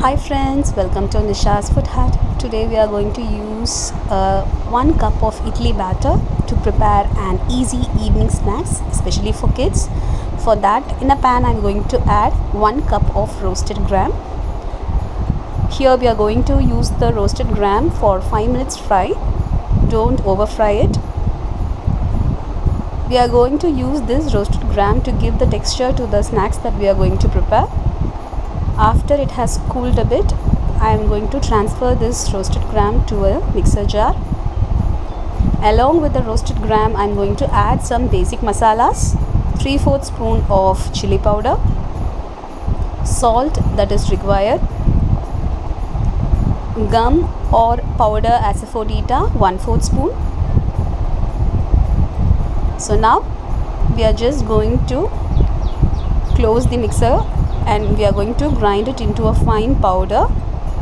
Hi friends, welcome to Nisha's Food Hut. Today we are going to use 1 cup of idli batter to prepare an easy evening snacks, especially for kids. For that, in a pan I am going to add 1 cup of roasted gram. Here we are going to use the roasted gram for 5 minutes fry. Don't over fry it. We are going to use this roasted gram to give the texture to the snacks that we are going to prepare. After it has cooled a bit, I am going to transfer this roasted gram to a mixer jar. Along with the roasted gram, I am going to add some basic masalas, 3/4 spoon of chili powder, salt that is required, gum or powder Asafetida 1/4 spoon. So now we are just going to close the mixer and we are going to grind it into a fine powder.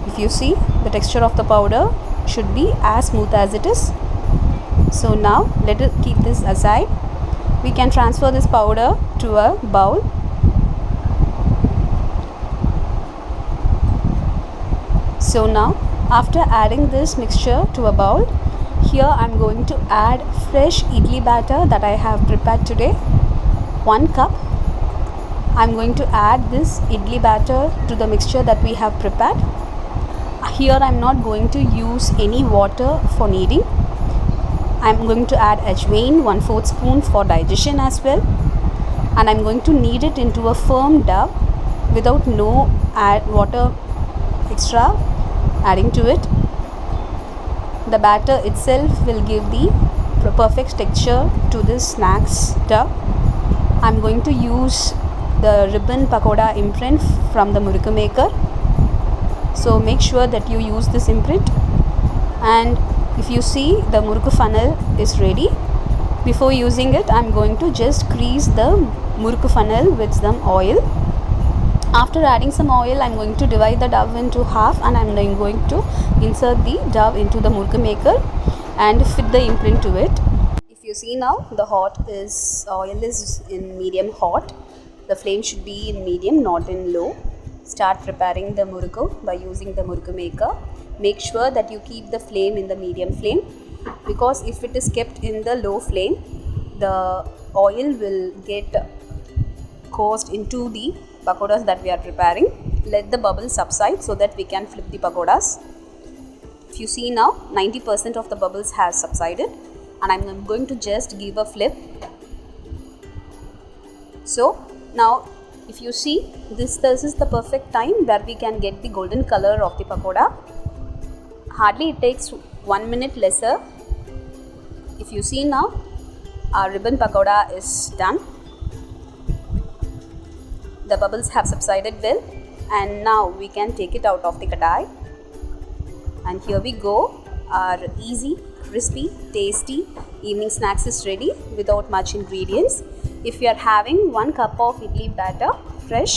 If you see, the texture of the powder should be as smooth as it is. So now let us keep this aside. We can transfer this powder to a bowl. So now after adding this mixture to a bowl, here I am going to add fresh idli batter that I have prepared today, 1 cup. I am going to add this idli batter to the mixture that we have prepared. Here I am not going to use any water for kneading. I am going to add Ajwain 1/4 spoon for digestion as well, and I am going to knead it into a firm dough without no water extra adding to it. The batter itself will give the perfect texture to this snacks dough. I am going to use the ribbon pakoda imprint from the murukku maker. So make sure that you use this imprint, and if you see, the murukku funnel is ready. Before using it, I am going to just grease the murukku funnel with some oil. After adding some oil, I am going to divide the dough into half, and I am then going to insert the dough into the murukku maker and fit the imprint to it. If you see now, the oil is in medium hot. The flame should be in medium, not in low. Start preparing the murukku by using the murukku maker. Make sure that you keep the flame in the medium flame, because if it is kept in the low flame, the oil will get caused into the pakodas that we are preparing. Let the bubbles subside so that we can flip the pakodas. If you see now, 90% of the bubbles has subsided, and I am going to just give a flip. So now if you see, this is the perfect time where we can get the golden color of the pakoda. Hardly it takes 1 minute lesser. If you see now, our ribbon pakoda is done. The bubbles have subsided well, and now we can take it out of the kadai. And here we go. Our easy, crispy, tasty evening snacks is ready without much ingredients. If you are having 1 cup of idli batter fresh,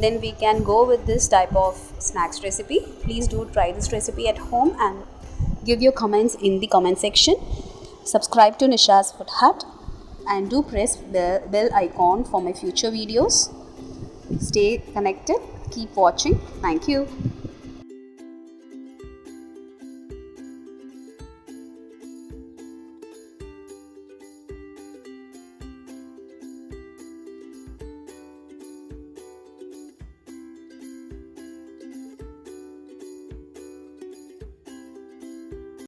then we can go with this type of snacks recipe. Please do try this recipe at home and give your comments in the comment section. Subscribe to Nisha's Food Hut and do press the bell icon for my future videos. Stay connected. Keep watching. Thank you.